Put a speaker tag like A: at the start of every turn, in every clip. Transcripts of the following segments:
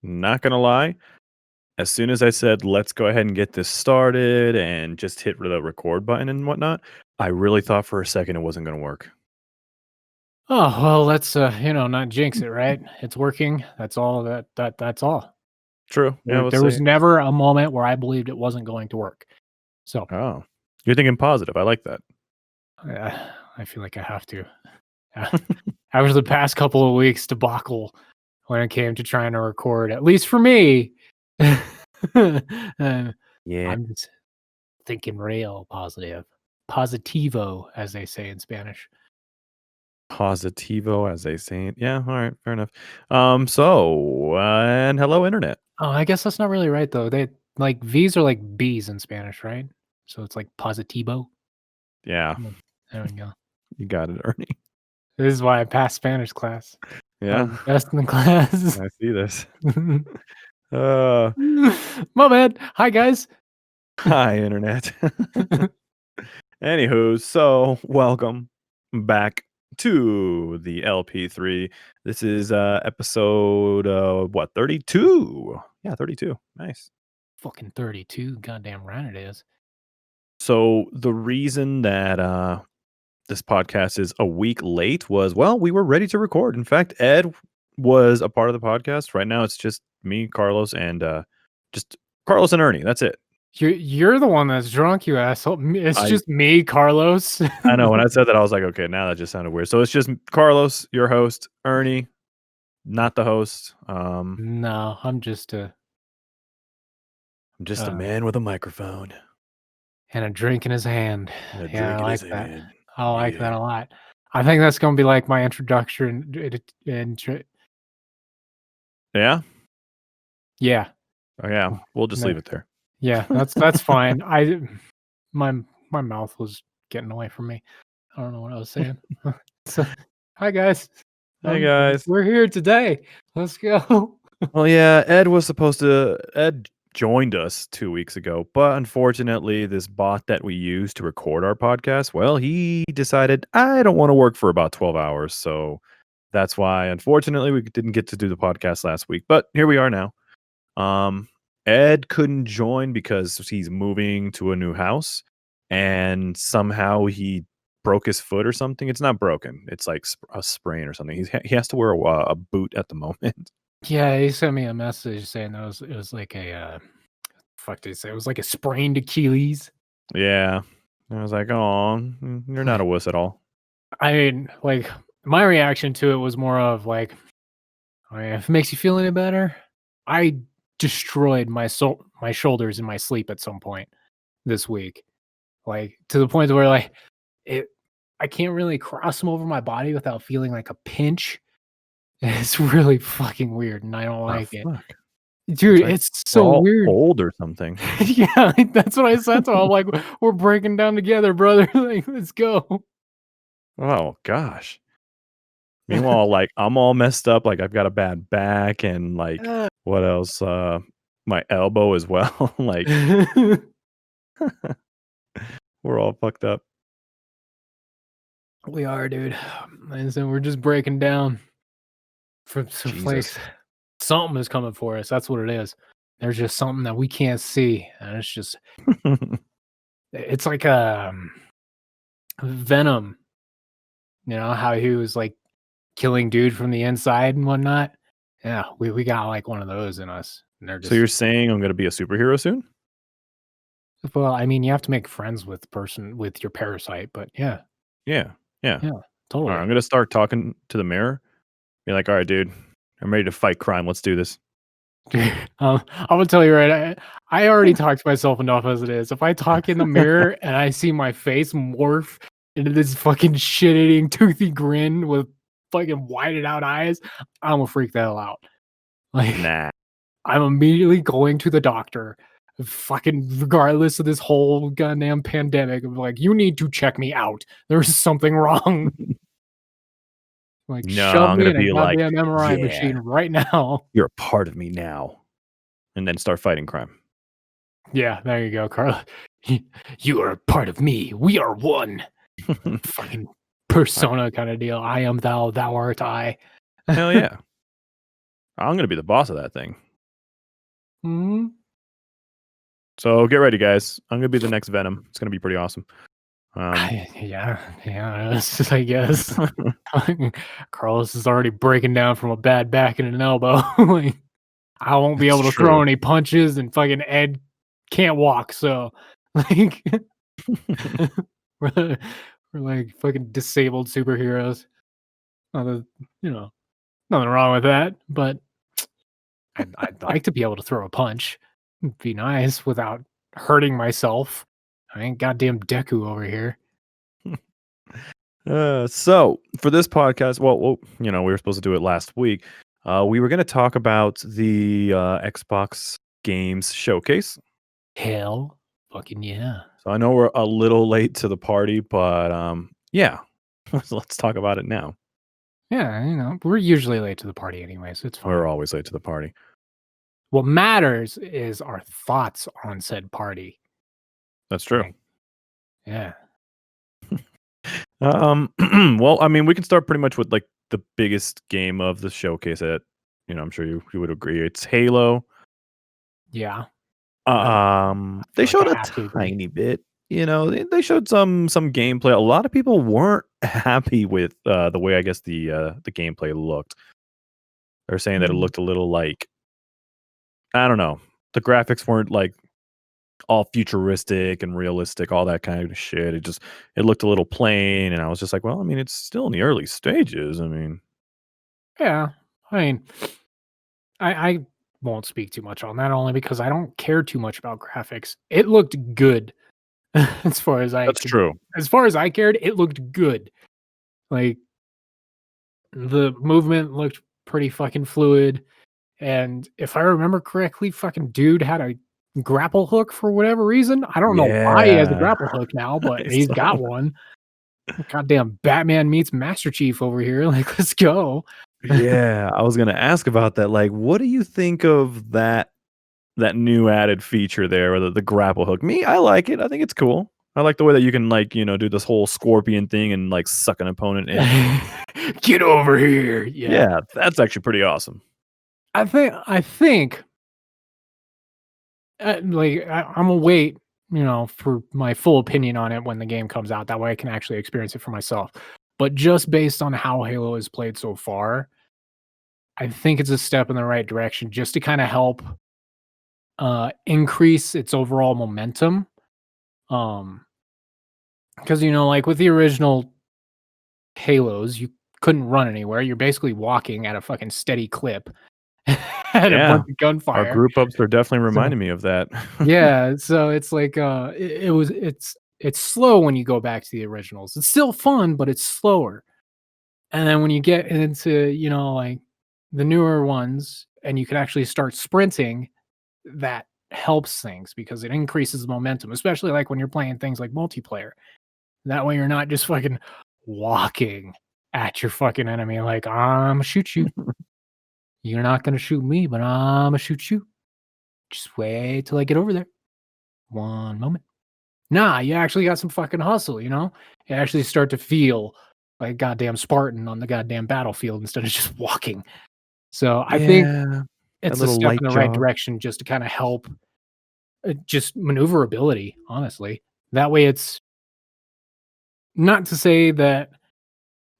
A: not gonna lie. As soon as I said, let's go ahead and get this started and just hit the record button and whatnot, I really thought for a second it wasn't gonna work.
B: Oh, well, let's not jinx it, right? It's working. That's all that's all.
A: True. Yeah,
B: There,
A: we'll
B: there was
A: see.
B: never a moment where I believed it wasn't going to work. So,
A: Oh. You're thinking positive. I like that.
B: I feel like I have to. After the past couple of weeks debacle when it came to trying to record, at least for me,
A: Yeah.
B: I'm just thinking real positive. Positivo, as they say in Spanish.
A: Positivo, as they say it. Yeah, all right, fair enough. And hello, internet.
B: Oh, I guess that's not really right though. They like V's are like B's in Spanish, right? So it's like positivo.
A: Yeah,
B: There we go.
A: you got it, Ernie.
B: This is why I passed Spanish class. I
A: Yeah,
B: was the best in the class.
A: I see this. Uh,
B: My bad. Hi guys.
A: Hi, internet. Anywho, so welcome back to the LP3. This is episode 32? Yeah, 32. Nice.
B: Fucking 32. Goddamn right it is.
A: So the reason that this podcast is a week late was, well, we were ready to record. In fact, Ed was a part of the podcast. Right now it's just me, Carlos, and just Carlos and Ernie. That's it.
B: You're the one that's drunk, you asshole. It's just me, Carlos.
A: I know. When I said that, I was like, okay, now that just sounded weird. So it's just Carlos, your host, Ernie, not the host.
B: No, I'm just
A: I'm just a man with a microphone
B: and a drink in his hand.
A: and a
B: Yeah,
A: drink
B: I
A: in
B: like
A: his
B: that.
A: hand.
B: I like that a lot. I think that's gonna be like my introduction.
A: Yeah.
B: Yeah.
A: Oh yeah. We'll just leave it there.
B: Yeah, that's fine. My mouth was getting away from me. I don't know what I was saying. So, hi guys.
A: Hey guys.
B: We're here today. Let's go.
A: Well, yeah, Ed joined us 2 weeks ago, but unfortunately, this bot that we use to record our podcast, well, he decided I don't want to work for about 12 hours, so that's why unfortunately we didn't get to do the podcast last week, but here we are now. Ed couldn't join because he's moving to a new house and somehow he broke his foot or something. It's not broken. It's like a sprain or something. He has to wear a boot at the moment.
B: Yeah, he sent me a message saying that it was like a fuck did he say? It was like a sprained Achilles.
A: Yeah. I was like, "Oh, you're not a wuss at all."
B: I mean, like my reaction to it was more of like, oh, yeah, if it makes you feel any better, I destroyed my shoulders in my sleep at some point this week, like to the point where like I can't really cross them over my body without feeling like a pinch. It's really fucking weird, and I don't like it.
A: Fuck.
B: Dude,
A: Like
B: it's
A: we're
B: so
A: all
B: weird.
A: old or something.
B: Yeah, like, that's what I said to him. I'm like, we're breaking down together, brother. Like, let's go.
A: Oh gosh. Meanwhile, like I'm all messed up. Like I've got a bad back and like what else? My elbow as well. Like we're all fucked up.
B: We are, dude. And so we're just breaking down from some place. Something is coming for us. That's what it is. There's just something that we can't see, and it's just it's like Venom. You know how he was like killing dude from the inside and whatnot. Yeah, we got like one of those in us. And they're just,
A: So you're saying I'm gonna be a superhero soon?
B: well, I mean, you have to make friends with the person with your parasite, but yeah.
A: Yeah. Yeah.
B: Yeah, totally.
A: All right, I'm gonna start talking to the mirror. Be like, all right, dude, I'm ready to fight crime. Let's do this.
B: I'm gonna tell you right. I already talked to myself enough as it is. If I talk in the mirror and I see my face morph into this fucking shit-eating toothy grin with fucking whited out eyes, I'm gonna freak the hell out. Like,
A: Nah.
B: I'm immediately going to the doctor, fucking regardless of this whole goddamn pandemic. Of like, you need to check me out. There's something wrong. Like,
A: No,
B: shove
A: I'm
B: me
A: gonna
B: in a
A: be like,
B: goddamn MRI
A: yeah,
B: machine right now.
A: you're a part of me now, and then start fighting crime.
B: Yeah, there you go, Carla. You are a part of me. We are one. Fucking persona kind of deal. I am thou, thou art I.
A: Hell yeah. I'm gonna be the boss of that thing.
B: Mm-hmm.
A: So get ready, guys. I'm gonna be the next Venom. It's gonna be pretty awesome.
B: Yeah, I guess. Carlos is already breaking down from a bad back and an elbow. Like, I won't be
A: It's
B: able to throw
A: true.
B: any punches, and fucking Ed can't walk. So, like, we're, we're like fucking disabled superheroes. Not that, nothing wrong with that, but I'd like to be able to throw a punch. It'd be nice without hurting myself. I ain't goddamn Deku over here.
A: So for this podcast, well, we were supposed to do it last week. We were going to talk about the Xbox Games Showcase.
B: Hell, fucking yeah.
A: So I know we're a little late to the party, but yeah, let's talk about it now.
B: Yeah, we're usually late to the party anyway, so it's fine.
A: We're always late to the party.
B: What matters is our thoughts on said party.
A: That's true.
B: Like, yeah.
A: Well, I mean, we can start pretty much with like the biggest game of the showcase. That I'm sure you would agree. It's Halo.
B: Yeah.
A: They showed a tiny bit. They showed some gameplay. A lot of people weren't happy with the way I guess the gameplay looked. They're saying that it looked a little like, I don't know. The graphics weren't like all futuristic and realistic, all that kind of shit. It looked a little plain, and I was just like, well, I mean, it's still in the early stages. I mean,
B: yeah. I mean, I won't speak too much on that only because I don't care too much about graphics. It looked good as far as
A: that's true.
B: As far as I cared, it looked good. Like, the movement looked pretty fucking fluid. And if I remember correctly, fucking dude had a grapple hook for whatever reason. I don't know why he has a grapple hook now, but he's got one. Goddamn Batman meets Master Chief over here. Like, let's go.
A: Yeah, I was gonna ask about that. Like, what do you think of that new added feature there, or the grapple hook? Me, I like it. I think it's cool. I like the way that you can like, do this whole scorpion thing and like suck an opponent in.
B: Get over here.
A: Yeah, that's actually pretty awesome.
B: I think like I'm gonna wait, for my full opinion on it when the game comes out. That way I can actually experience it for myself. But just based on how Halo is played so far, I think it's a step in the right direction just to kind of help increase its overall momentum. Because like with the original Halos, you couldn't run anywhere. You're basically walking at a fucking steady clip at a bunch of gunfire.
A: Our group ups are definitely reminding me of that.
B: Yeah, so it's like it's slow when you go back to the originals. It's still fun, but it's slower. And then when you get into, like the newer ones and you can actually start sprinting, that helps things because it increases momentum, especially like when you're playing things like multiplayer. That way you're not just fucking walking at your fucking enemy like, I'm gonna shoot you. You're not gonna shoot me, but I'm gonna shoot you. Just wait till I get over there. One moment. Nah, you actually got some fucking hustle, You actually start to feel like goddamn Spartan on the goddamn battlefield instead of just walking. So I think it's a step in the right direction just to kind of help just maneuverability, honestly. That way it's not to say that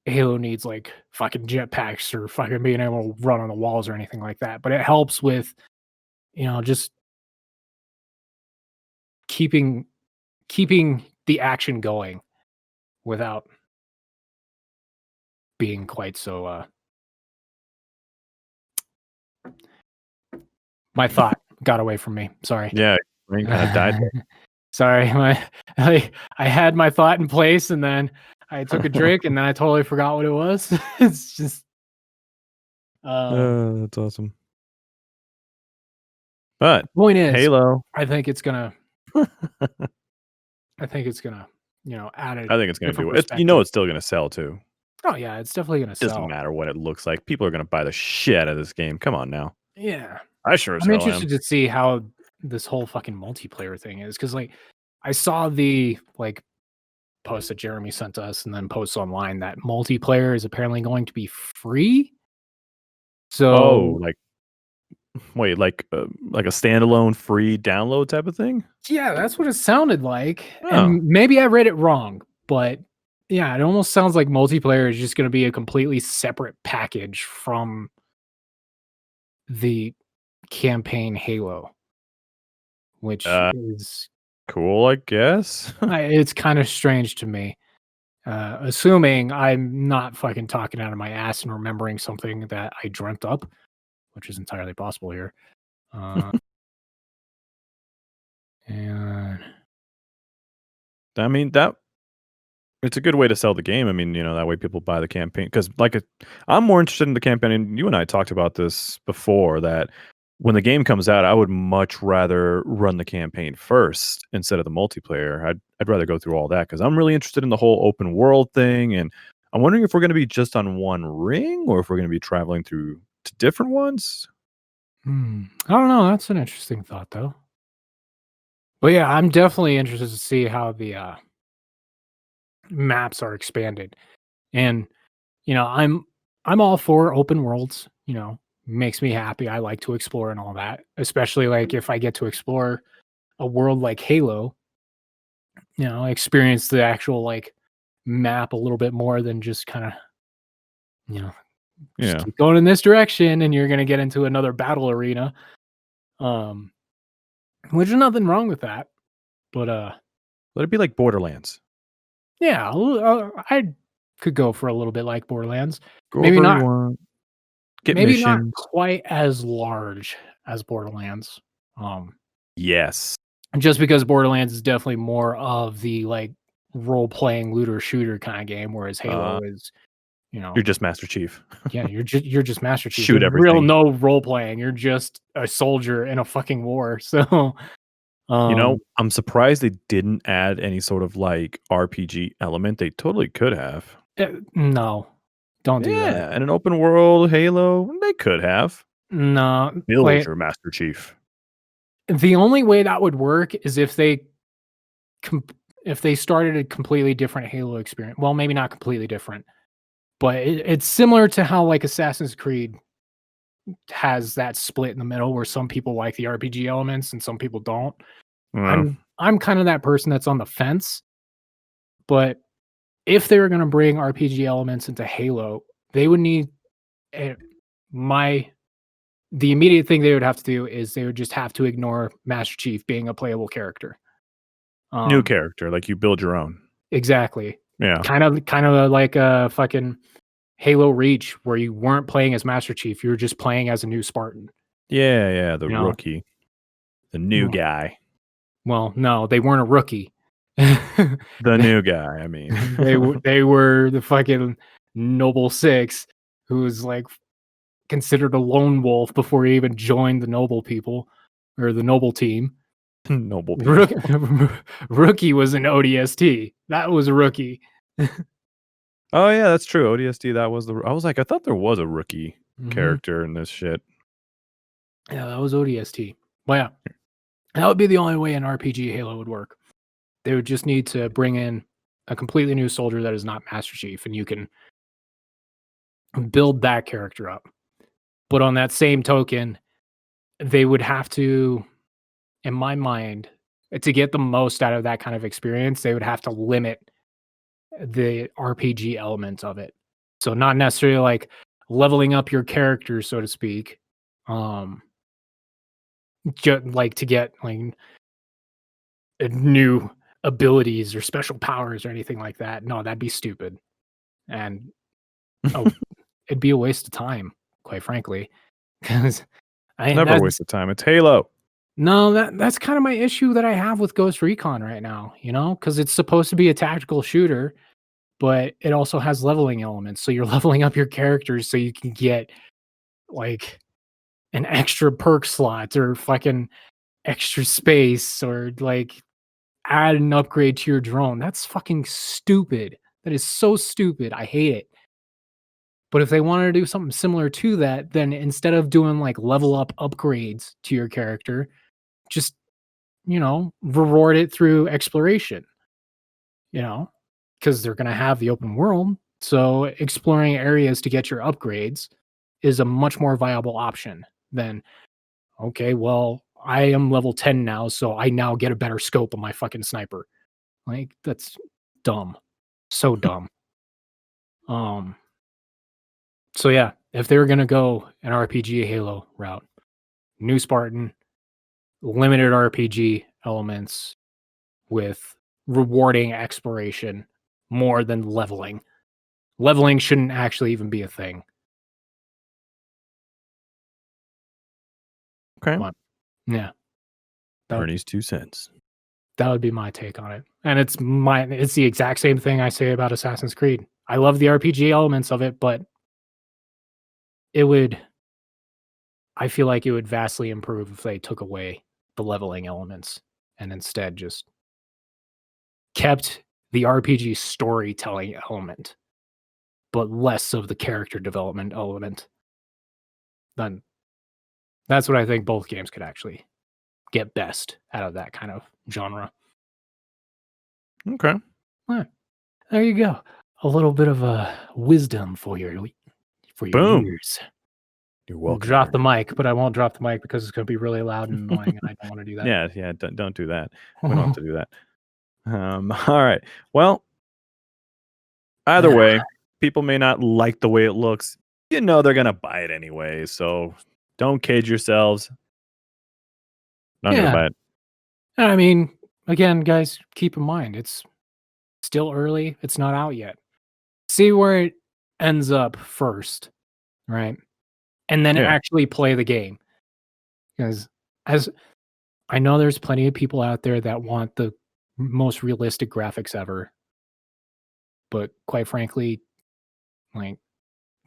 B: Halo needs like fucking jetpacks or fucking being able to run on the walls or anything like that, but it helps with, just keeping the action going without being quite so my thought got away from me. Sorry.
A: Yeah, brain kind of died.
B: Sorry, I had my thought in place and then I took a drink and then I totally forgot what it was. It's just
A: that's awesome. But
B: point is,
A: Halo,
B: I think it's gonna add
A: I think it's gonna do it.
B: perspective.
A: It's still gonna sell too.
B: Oh yeah, it's definitely gonna sell.
A: Doesn't matter what it looks like. People are gonna buy the shit out of this game. Come on now.
B: Yeah,
A: I sure as
B: I'm
A: hell
B: interested
A: am.
B: to see how this whole fucking multiplayer thing is because like I saw the like post that Jeremy sent us and then posts online that multiplayer is apparently going to be free. So
A: Like Wait, like a standalone free download type of thing?
B: Yeah, that's what it sounded like,
A: Oh,
B: and maybe I read it wrong, but yeah, it almost sounds like multiplayer is just gonna be a completely separate package from the campaign Halo, which
A: uh,
B: is
A: cool, I guess.
B: it's kinda strange to me, assuming I'm not fucking talking out of my ass and remembering something that I dreamt up, which is entirely possible here. Uh, and
A: I mean, that it's a good way to sell the game. I mean, that way people buy the campaign because, I'm more interested in the campaign. And you and I talked about this before that when the game comes out, I would much rather run the campaign first instead of the multiplayer. I'd rather go through all that because I'm really interested in the whole open world thing. And I'm wondering if we're going to be just on one ring or if we're going to be traveling through to different ones.
B: I don't know, that's an interesting thought, though. But yeah, I'm definitely interested to see how the maps are expanded. And I'm all for open worlds, makes me happy. I like to explore and all that, especially like if I get to explore a world like Halo, experience the actual like map a little bit more than just kind of, you know, just
A: Yeah.
B: keep going in this direction and you're going to get into another battle arena. Um which is nothing wrong with that. But
A: Let it be like Borderlands.
B: yeah, I could go for a little bit like Borderlands.
A: Go
B: Maybe
A: wherever you
B: not
A: want. Get
B: maybe not
A: missions.
B: quite as large as Borderlands. Um
A: Yes.
B: just because Borderlands is definitely more of the like role playing looter shooter kind of game, whereas
A: Uh,
B: Halo is, you know,
A: you're just Master Chief.
B: yeah, you're just Master Chief.
A: Shoot
B: There's real
A: everything.
B: no role playing. You're just a soldier in a fucking war. So
A: I'm surprised they didn't add any sort of like RPG element. They totally could have.
B: no, don't do that.
A: Yeah, in an open world Halo, they could have.
B: No,
A: Build
B: like
A: your Master Chief.
B: the only way that would work is if com- if they started a completely different Halo experience. Well, maybe not completely different, but it's similar to how like Assassin's Creed has that split in the middle where some people like the RPG elements and some people don't.
A: Uh,
B: I'm kind of that person that's on the fence, but if they were going to bring RPG elements into Halo, they would need eh, my the immediate thing they would have to do is they would just have to ignore Master Chief being a playable character.
A: New
B: Um
A: character, like you build your own.
B: exactly.
A: Yeah.
B: Kind of like a fucking Halo Reach where you weren't playing as Master Chief, you were just playing as a new Spartan,
A: Yeah, yeah, the
B: you know.
A: rookie. The new guy.
B: Well, no, they weren't a rookie.
A: The
B: They
A: new guy, I mean.
B: they were the fucking Noble Six, who was, like, considered a lone wolf before he even joined the Noble people, or the Noble team.
A: Noble
B: Rook
A: people.
B: Rookie was an ODST. That was a rookie.
A: Oh, yeah, that's true. ODST, that was I was like, I thought there was a rookie
B: Mhm.
A: character in this shit.
B: Yeah, that was ODST. Well, yeah, that would be the only way an RPG Halo would work. They would just need to bring in a completely new soldier that is not Master Chief, and you can build that character up. But on that same token, they would have to, in my mind, to get the most out of that kind of experience, they would have to limit the RPG elements of it. So not necessarily like leveling up your character, so to speak, um, like to get like new abilities or special powers or anything like that. No, that'd be stupid. And oh, it'd be a waste of time, quite frankly. Because
A: It's
B: I
A: never a
B: that's
A: waste of time. It's Halo.
B: no, that's kind of my issue that I have with Ghost Recon right now, because it's supposed to be a tactical shooter, but it also has leveling elements. So you're leveling up your characters so you can get like an extra perk slot or fucking extra space or like add an upgrade to your drone. That's fucking stupid. That is so stupid. I hate it. But if they wanted to do something similar to that, then instead of doing like level up upgrades to your character, just, reward it through exploration, you know, because they're going to have the open world. So exploring areas to get your upgrades is a much more viable option than Okay, well, I am level 10 now, so I now get a better scope of my fucking sniper. Like, that's dumb. So dumb. Um, so yeah, if they were gonna go an RPG Halo route, new Spartan, limited RPG elements with rewarding exploration more than leveling. Leveling shouldn't actually even be a thing.
A: Okay.
B: But yeah, that would,
A: Ernie's 2 cents.
B: that would be my take on it. And it's the exact same thing I say about Assassin's Creed. I love the RPG elements of it, but it would I feel like it would vastly improve if they took away the leveling elements and instead just kept the RPG storytelling element, but less of the character development element. Then that's what I think both games could actually get best out of that kind of genre.
A: Okay.
B: Huh, there you go. A little bit of wisdom for your
A: Boom.
B: ears.
A: You're
B: I'll
A: welcome.
B: drop the
A: Ernie.
B: mic, but I won't drop the mic because it's going to be really loud and annoying, and I don't want to do that.
A: Yeah. Don't do that. We don't have to do that. All right. Well, either way, people may not like the way it looks. You know they're gonna buy it anyway, so don't cage yourselves. Not gonna
B: Yeah.
A: buy it.
B: I mean, again, guys, keep in mind it's still early. It's not out yet. See where it ends up first, right? And then
A: Yeah.
B: actually play the game. Because as I know there's plenty of people out there that want the most realistic graphics ever. But quite frankly, like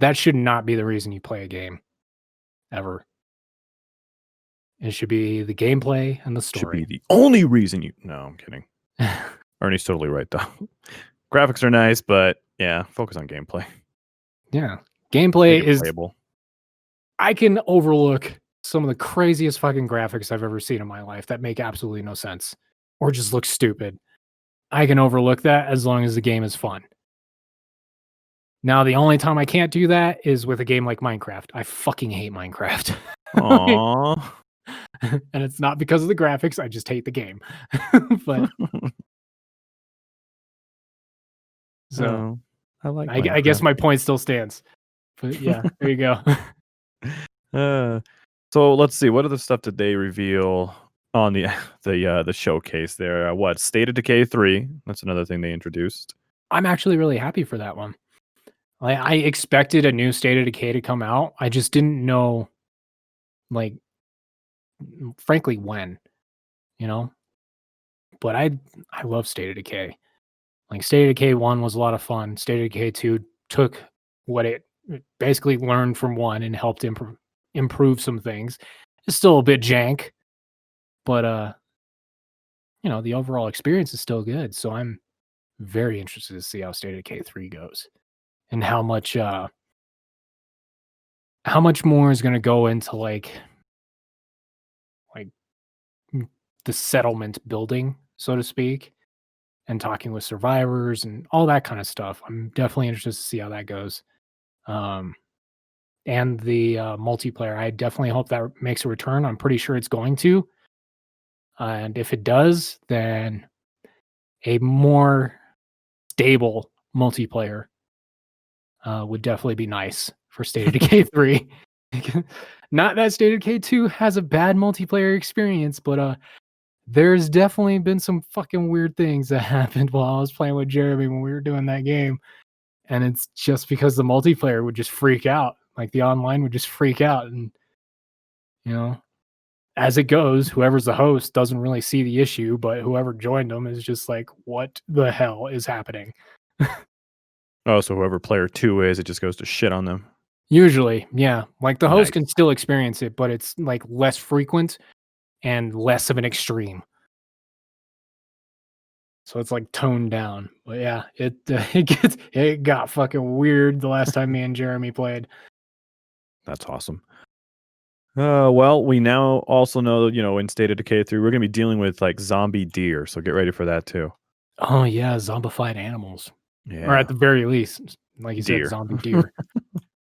B: that should not be the reason you play a game ever. It should be the gameplay and the
A: Should be
B: story.
A: the only reason you. No, I'm kidding. Ernie's totally right though. Graphics are nice, but yeah, focus on gameplay.
B: Yeah.
A: Make
B: Gameplay
A: it
B: is
A: playable.
B: I can overlook some of the craziest fucking graphics I've ever seen in my life that make absolutely no sense or just look stupid. I can overlook that as long as the game is fun. Now, the only time I can't do that is with a game like Minecraft. I fucking hate Minecraft.
A: Aww.
B: And it's not because of the graphics, I just hate the game. But so
A: Oh, I like
B: I guess
A: Minecraft.
B: my point still stands. But yeah, there you go.
A: So let's see. What other stuff did they reveal on the the showcase there? What State of Decay 3? That's another thing they introduced.
B: I'm actually really happy for that one. I expected a new State of Decay to come out. I just didn't know, like, frankly, when, you know? But I love State of Decay. Like, State of Decay 1 was a lot of fun. State of Decay 2 took what it basically learned from 1 and helped improve some things. It's still a bit jank, but, the overall experience is still good. So I'm very interested to see how State of Decay 3 goes and how much more is gonna go into, like the settlement building, so to speak, and talking with survivors and all that kind of stuff. I'm definitely interested to see how that goes. And the multiplayer, I definitely hope that makes a return. I'm pretty sure it's going to. And if it does, then a more stable multiplayer would definitely be nice for State of Decay 3. Not that State of Decay 2 has a bad multiplayer experience, but there's definitely been some fucking weird things that happened while I was playing with Jeremy when we were doing that game. And it's just because the multiplayer would just freak out. Like the online would just freak out. And, as it goes, whoever's the host doesn't really see the issue, but whoever joined them is just like, what the hell is happening?
A: Oh, so whoever player 2 is, it just goes to shit on them.
B: Usually, yeah. Like the host
A: Nice.
B: can still experience it, but it's like less frequent and less of an extreme. So it's like toned down. But yeah, it got fucking weird the last time me and Jeremy played.
A: That's awesome. Well, we now also know, in State of Decay 3, we're going to be dealing with like zombie deer. So get ready for that too.
B: Oh yeah, zombified animals.
A: Yeah.
B: Or at the very least, like you
A: Deer.
B: said, zombie deer.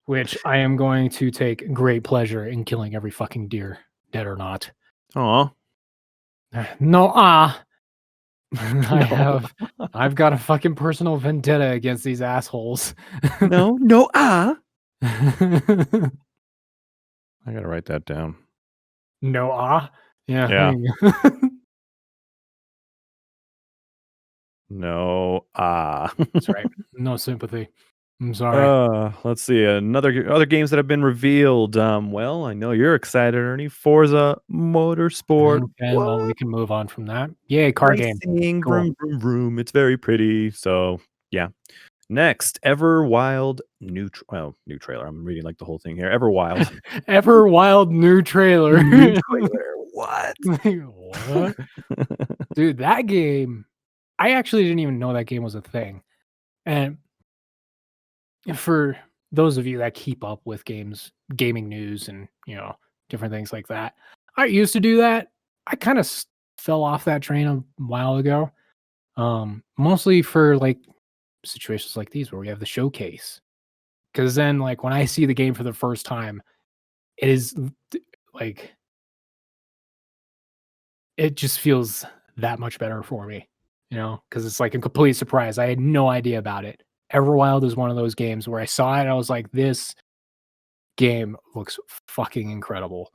B: Which I am going to take great pleasure in killing every fucking deer dead or not.
A: Aw.
B: No,
A: No.
B: I've got a fucking personal vendetta against these assholes.
A: No. No. I gotta write that down.
B: No, yeah, there
A: Yeah.
B: you go.
A: No.
B: That's right. No sympathy. I'm sorry.
A: Let's see. Other games that have been revealed. Well, I know you're excited, Ernie. Forza Motorsport.
B: Okay, well, we
A: What?
B: can move on from that. Yay, car game.
A: Racing.
B: Cool.
A: Vroom, vroom, vroom. It's very pretty. So, yeah. Next, Everwild new trailer. I'm reading like the whole thing here. Everwild.
B: Ever wild new trailer.
A: New trailer. What?
B: What? Dude, that game, I actually didn't even know that game was a thing. And for those of you that keep up with gaming news and, different things like that, I used to do that. I kind of fell off that train a while ago. Mostly for like situations like these where we have the showcase. Because then, like, when I see the game for the first time, it is like it just feels that much better for me, because it's like a complete surprise. I had no idea about it. Everwild is one of those games where I saw it, and I was like, "This game looks fucking incredible,"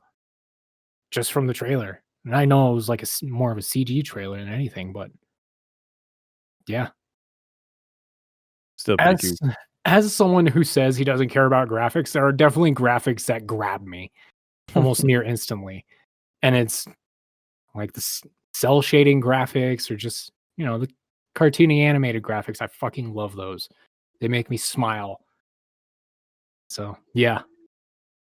B: just from the trailer. And I know it was like more of a CG trailer than anything, but yeah.
A: Still pretty
B: As
A: cute.
B: as someone who says he doesn't care about graphics, there are definitely graphics that grab me almost near instantly, and it's like the cell shading graphics or just, the cartoony animated graphics. I fucking love those. They make me smile. So, yeah,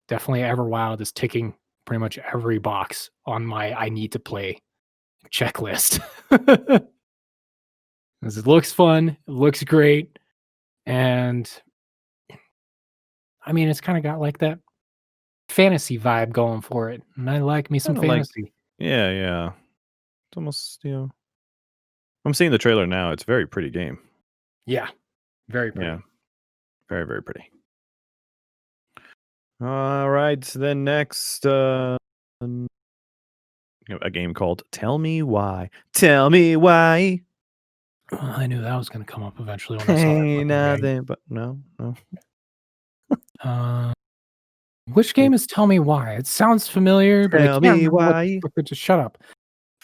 B: definitely Everwild is ticking pretty much every box on my I need to play checklist. 'Cause it looks fun, it looks great, and I mean, it's kinda got like that fantasy vibe going for it, and I like me some
A: Kinda like
B: fantasy.
A: yeah, yeah. It's almost, I'm seeing the trailer now. It's a very pretty game.
B: Yeah, very
A: Yeah.
B: pretty.
A: Very, very pretty. All right. So then next, a game called Tell Me Why. Tell Me Why.
B: I knew that was gonna come up eventually when I saw that
A: Ain't
B: fucking game.
A: nothing but no, no.
B: Uh Which game is Tell Me Why? It sounds familiar, but I
A: Tell
B: can't
A: me
B: remember what
A: why.
B: the fuck. Just shut up.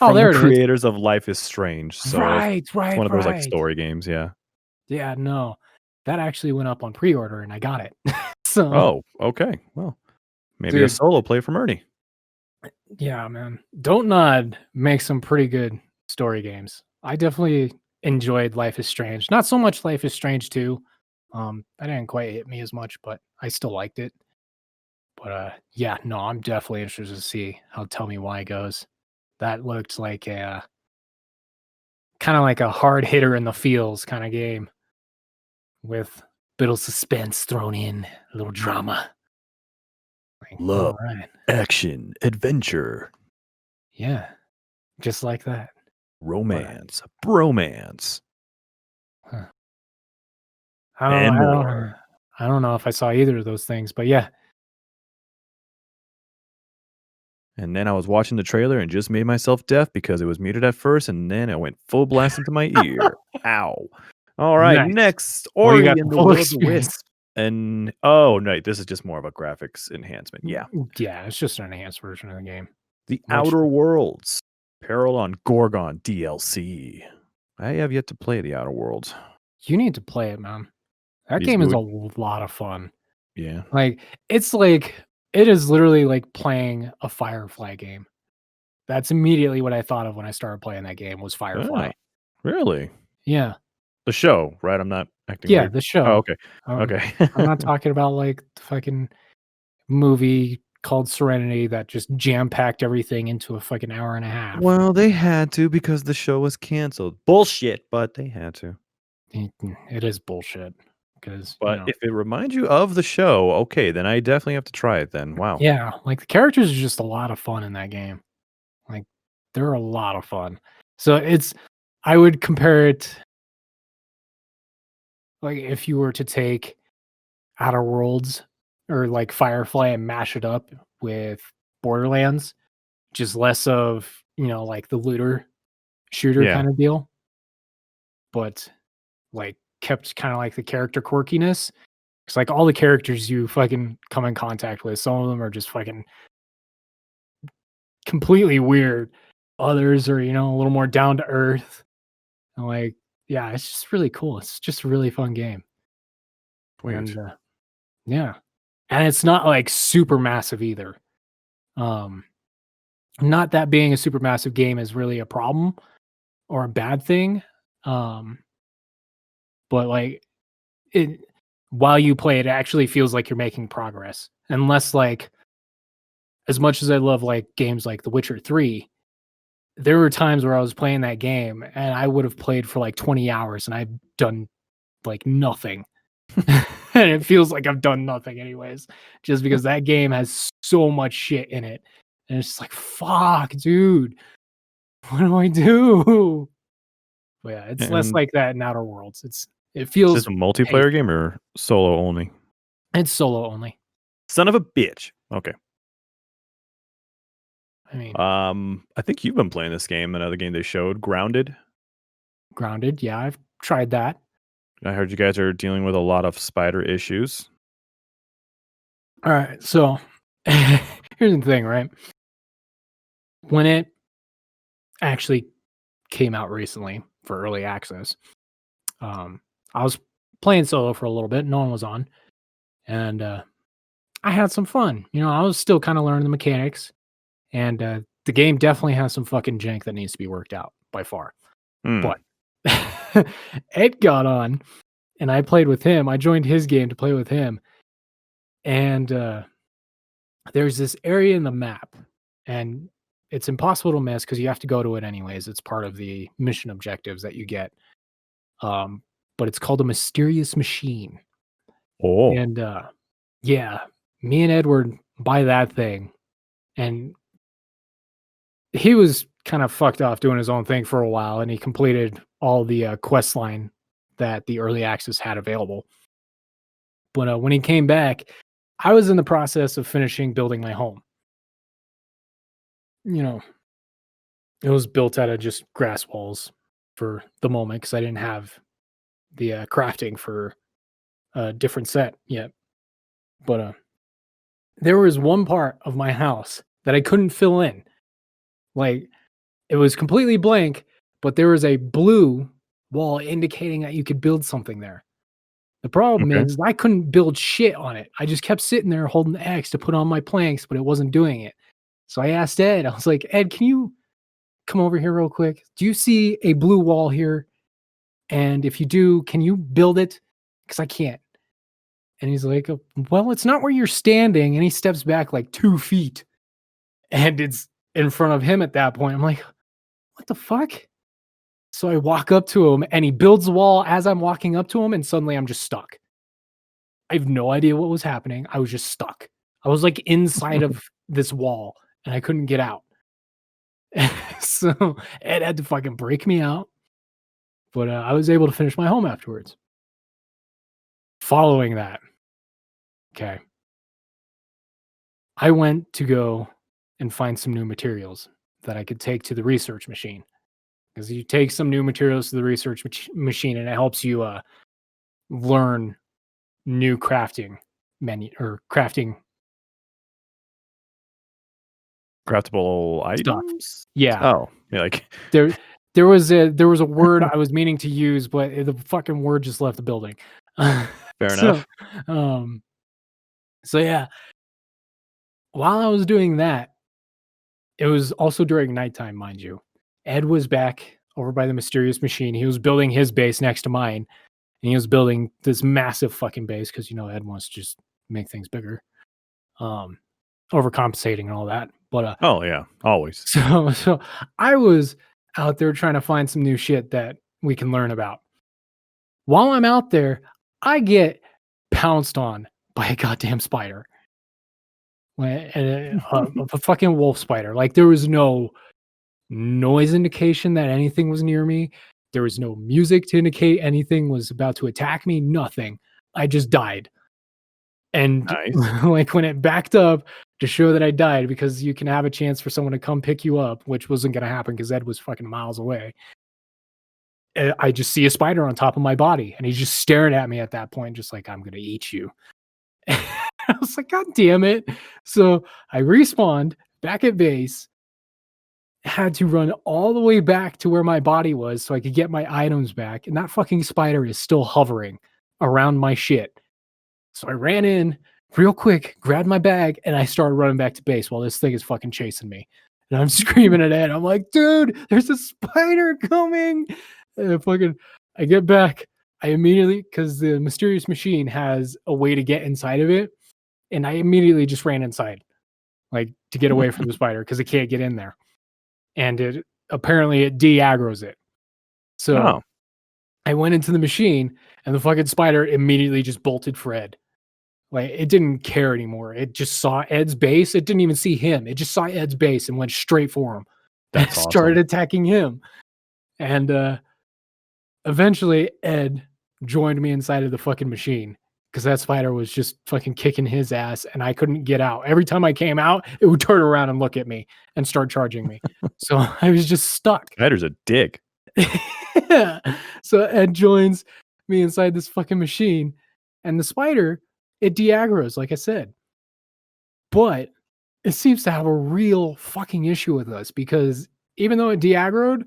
B: Oh,
A: From the
B: there it is.
A: creators of Life is Strange. So
B: Right,
A: it's one
B: right,
A: of those like
B: right.
A: story games. Yeah.
B: Yeah, no. That actually went up on pre-order and I got it. So,
A: Oh, okay. Well, maybe a
B: dude,
A: solo play from Ernie.
B: yeah, man. Don't Nod makes some pretty good story games. I definitely enjoyed Life is Strange. Not so much Life is Strange 2. That didn't quite hit me as much, but I still liked it. But yeah, no, I'm definitely interested to see how Tell Me Why goes. That looked like a kind of like a hard hitter in the feels kind of game with a bit of suspense thrown in, a little drama. Like,
A: Love,
B: all right.
A: action, adventure,
B: Yeah. Just like that. But
A: romance, bromance,
B: huh, I don't
A: and
B: I
A: more.
B: don't I don't know if I saw either of those things, but yeah.
A: And then I was watching the trailer and just made myself deaf because it was muted at first, and then it went full blast into my ear. Ow. All right,
B: Nice.
A: next,
B: Well, you
A: Ori
B: got
A: and
B: the
A: the
B: full
A: Will of the
B: experience.
A: Wisp. And oh no, this is just more of a graphics enhancement. Yeah.
B: Yeah, it's just an enhanced version of the game.
A: The
B: Which
A: Outer Worlds. Peril on Gorgon DLC. I have yet to play the Outer Worlds.
B: you need to play it, man. That
A: He's
B: game is a
A: good.
B: lot of fun.
A: Yeah.
B: Like, it's like it is literally like playing a Firefly game. That's immediately what I thought of when I started playing that game was Firefly.
A: Oh, really?
B: Yeah.
A: The show, right? I'm not acting
B: Yeah,
A: weird.
B: the
A: Oh,
B: show.
A: okay.
B: Um,
A: Okay.
B: I'm not talking about, like, the fucking movie called Serenity that just jam-packed everything into a fucking hour and a half.
A: Well, they had to because the show was canceled. Bullshit, but they had to.
B: It is bullshit because,
A: But if it reminds you of the show, okay, then I definitely have to try it then. Wow.
B: yeah, like, the characters are just a lot of fun in that game. Like, they're a lot of fun. So I would compare it, like, if you were to take Outer Worlds or, like, Firefly and mash it up with Borderlands, just less of, like the looter shooter
A: Yeah.
B: kind of deal, but like kept kind of like the character quirkiness. It's like all the characters you fucking come in contact with, some of them are just fucking completely weird. Others are, a little more down to earth. And like, yeah, it's just really cool. It's just a really fun game.
A: Sweet.
B: And yeah. And it's not like super massive either. Not that being a super massive game is really a problem or a bad thing. Um, but like it while you play it actually feels like you're making progress. Unless like as much as I love like games like The Witcher 3, there were times where I was playing that game and I would have played for like 20 hours and I've done like nothing. And it feels like I've done nothing anyways, just because that game has so much shit in it. And it's just like, fuck, dude, what do I do? But yeah, it's less
A: And
B: like that in Outer Worlds. It
A: is this
B: feels
A: a multiplayer game or solo only?
B: it's solo only.
A: Son of a bitch. Okay.
B: I mean,
A: I think you've been playing this game. Another game they showed, Grounded.
B: Grounded, yeah, I've tried that.
A: I heard you guys are dealing with a lot of spider issues.
B: All right, so here's the thing, right? When it actually came out recently for early access, I was playing solo for a little bit. No one was on, and I had some fun. I was still kind of learning the mechanics, and the game definitely has some fucking jank that needs to be worked out by far.
A: Hmm.
B: But Ed got on, and I played with him. I joined his game to play with him, and there's this area in the map, and it's impossible to miss because you have to go to it anyways. It's part of the mission objectives that you get. But it's called a mysterious machine.
A: Oh,
B: And yeah, me and Edward buy that thing. And he was kind of fucked off doing his own thing for a while, and he completed all the quest line that the early access had available. But when he came back, I was in the process of finishing building my home. It was built out of just grass walls for the moment because I didn't have the crafting for a different set yet. But there was one part of my house that I couldn't fill in. Like it was completely blank, but there was a blue wall indicating that you could build something there. The problem
A: okay.
B: is I couldn't build shit on it. I just kept sitting there holding the X to put on my planks, but it wasn't doing it. So I asked Ed, I was like, Ed, can you come over here real quick? Do you see a blue wall here? And if you do, can you build it? Because I can't. And he's like, well, it's not where you're standing. And he steps back like 2 feet. And it's in front of him at that point. I'm like, what the fuck? So I walk up to him and he builds the wall as I'm walking up to him. And suddenly I'm just stuck. I have no idea what was happening. I was just stuck. I was like inside of this wall and I couldn't get out. So Ed had to fucking break me out. But I was able to finish my home afterwards. Following that, okay, I went to go and find some new materials that I could take to the research machine. Because you take some new materials to the research machine and it helps you learn new crafting menu or crafting
A: Craftable
B: stuff.
A: items?
B: Yeah.
A: Oh, yeah, like
B: There was a word I was meaning to use, but the fucking word just left the building.
A: fair
B: So,
A: enough.
B: so yeah, while I was doing that, it was also during nighttime, mind you. Ed was back over by the mysterious machine. He was building his base next to mine, and he was building this massive fucking base because Ed wants to just make things bigger, overcompensating and all that. But
A: Oh yeah, always.
B: so I was out there trying to find some new shit that we can learn about. While I'm out there, I get pounced on by a goddamn spider. A fucking wolf spider. Like there was no noise indication that anything was near me. There was no music to indicate anything was about to attack me. Nothing. I just died. And
A: Nice.
B: like when it backed up, to show that I died, because you can have a chance for someone to come pick you up, which wasn't going to happen because Ed was fucking miles away. I just see a spider on top of my body, and he's just staring at me at that point, just like, I'm going to eat you. I was like, God damn it. So I respawned back at base, had to run all the way back to where my body was so I could get my items back. And that fucking spider is still hovering around my shit. So I ran in real quick, grabbed my bag, and I started running back to base while this thing is fucking chasing me. And I'm screaming at Ed. I'm like, dude, there's a spider coming. And I get back. I immediately, because the mysterious machine has a way to get inside of it. And I immediately just ran inside, like, to get away from the spider because it can't get in there. And it de-aggroes it. So I went into the machine, and the fucking spider immediately just bolted for Ed. Like, it didn't care anymore. It just saw Ed's base. It didn't even see him. It just saw Ed's base and went straight for him.
A: That's
B: and started attacking him. And eventually Ed joined me inside of the fucking machine, because that spider was just fucking kicking his ass, and I couldn't get out. Every time I came out, it would turn around and look at me and start charging me. So I was just stuck.
A: Spider's a dick.
B: Yeah. So Ed joins me inside this fucking machine, and the spider, it de-aggroes, like I said. But it seems to have a real fucking issue with us, because even though it de-aggroed,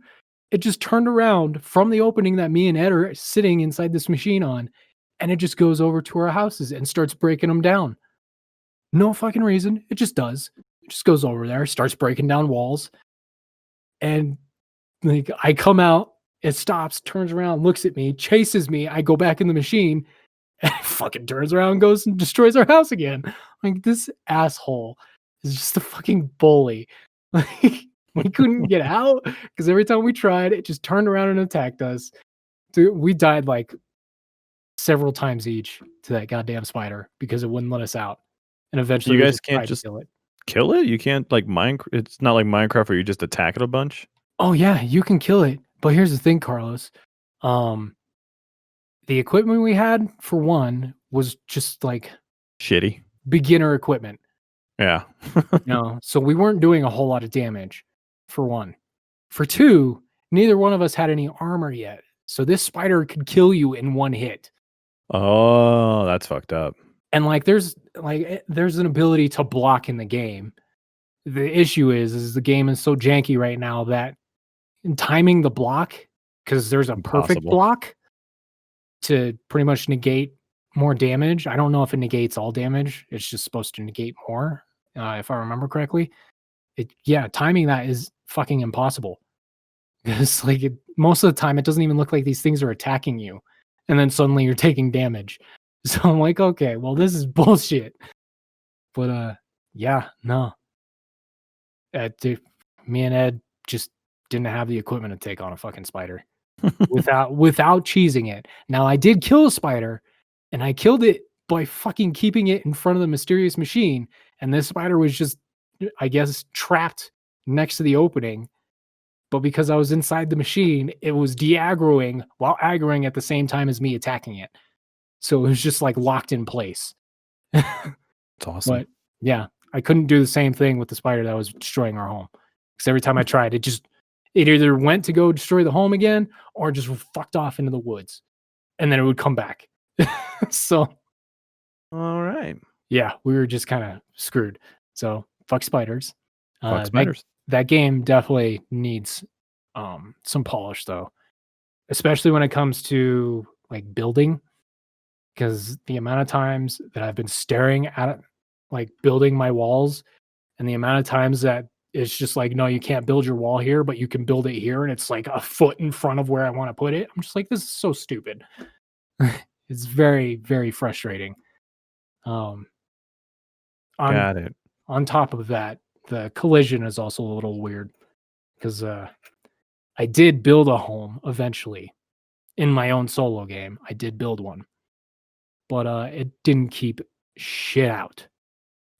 B: it just turned around from the opening that me and Ed are sitting inside this machine on, and it just goes over to our houses and starts breaking them down. No fucking reason. It just does. It just goes over there, starts breaking down walls. And like, I come out, it stops, turns around, looks at me, chases me. I go back in the machine, and it fucking turns around, goes and destroys our house again. Like, this asshole is just a fucking bully. Like, we couldn't get out because every time we tried, it just turned around and attacked us. Dude, we died like several times each to that goddamn spider because it wouldn't let us out. And eventually,
A: You
B: we
A: guys can't
B: tried to
A: just
B: kill it.
A: kill it? You can't, like, it's not like Minecraft where you just attack it a bunch?
B: Oh yeah, you can kill it. But here's the thing, Carlos. The equipment we had, for one, was just like
A: Shitty.
B: beginner equipment.
A: Yeah.
B: No, so we weren't doing a whole lot of damage, for one. For two, neither one of us had any armor yet. So this spider could kill you in one hit.
A: Oh, that's fucked up.
B: And like there's an ability to block in the game. The issue is the game is so janky right now that timing the block, because there's a perfect
A: Impossible.
B: block to pretty much negate more damage. I don't know if it negates all damage. It's just supposed to negate more, if I remember correctly. Timing that is fucking impossible. It's like most of the time, it doesn't even look like these things are attacking you, and then suddenly you're taking damage. So I'm like, okay, well, this is bullshit. But no. Dude, me and Ed just didn't have the equipment to take on a fucking spider without cheesing it. Now, I did kill a spider, and I killed it by fucking keeping it in front of the mysterious machine. And this spider was just, I guess, trapped next to the opening. But because I was inside the machine, it was de-aggroing while aggroing at the same time as me attacking it. So it was just like locked in place.
A: It's awesome.
B: But yeah, I couldn't do the same thing with the spider that was destroying our home. Because every time I tried, it either went to go destroy the home again or just fucked off into the woods. And then it would come back. So,
A: All right.
B: yeah, we were just kind of screwed. So, fuck spiders.
A: Fuck spiders.
B: That game definitely needs some polish, though, especially when it comes to like building. Because the amount of times that I've been staring at like building my walls, and the amount of times that it's just like, no, you can't build your wall here, but you can build it here, and it's like a foot in front of where I want to put it. I'm just like, this is so stupid. It's very, very frustrating. Got
A: it.
B: On top of that, the collision is also a little weird, because I did build a home eventually in my own solo game. I did build one, but it didn't keep shit out.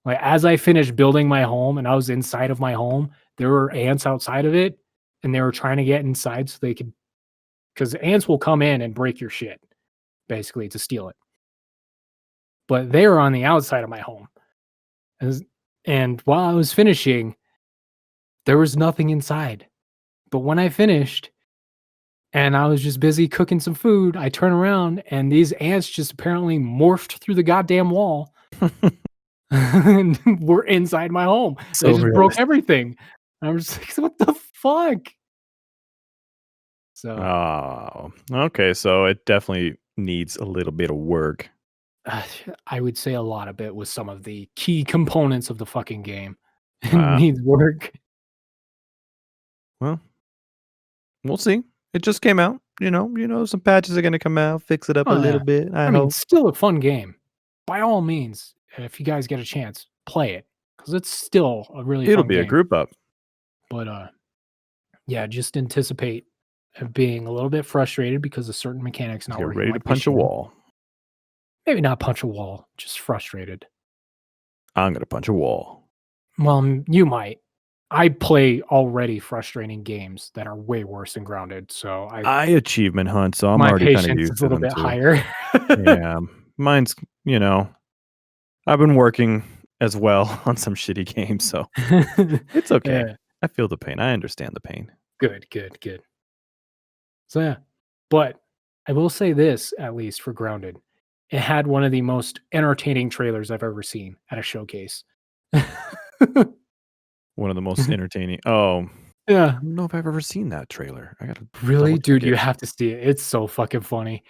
B: Like, as I finished building my home and I was inside of my home, there were ants outside of it, and they were trying to get inside so they could, because ants will come in and break your shit, basically, to steal it. But they were on the outside of my home. And while I was finishing, there was nothing inside. But when I finished and I was just busy cooking some food, I turn around and these ants just apparently morphed through the goddamn wall and were inside my home. They
A: So
B: just broke
A: realistic.
B: everything. I was just like, what the fuck? So
A: Oh, okay. So it definitely needs a little bit of work.
B: uh, I would say a lot of it was some of the key components of the fucking game. It
A: Uh,
B: needs work.
A: well, we'll see. It just came out. Some patches are gonna come out, fix it up a
B: Oh
A: little
B: yeah.
A: bit. I
B: I mean,
A: hope
B: still a fun game. By all means, if you guys get a chance, play it because it's still a really
A: it'll
B: fun
A: be a
B: game.
A: group up.
B: But yeah, just anticipate being a little bit frustrated because of certain mechanics not
A: Get
B: working
A: ready to
B: like they
A: punch a
B: should.
A: wall.
B: Maybe not punch a wall, just frustrated.
A: I'm gonna punch a wall.
B: Well, you might. I play already frustrating games that are way worse than Grounded, so
A: I achievement hunt, so I'm
B: my
A: already kind of
B: patience
A: used
B: is a
A: to
B: little
A: them
B: bit
A: too.
B: higher.
A: Yeah, mine's I've been working as well on some shitty games, so it's okay.
B: Yeah,
A: I feel the pain. I understand the pain.
B: good, good, good. So yeah, but I will say this at least for Grounded, it had one of the most entertaining trailers I've ever seen at a showcase.
A: One of the most entertaining. Oh, I
B: Yeah,
A: don't know if I've ever seen that trailer. I gotta double
B: really,
A: check
B: dude, you
A: it.
B: have to see it. It's so fucking funny.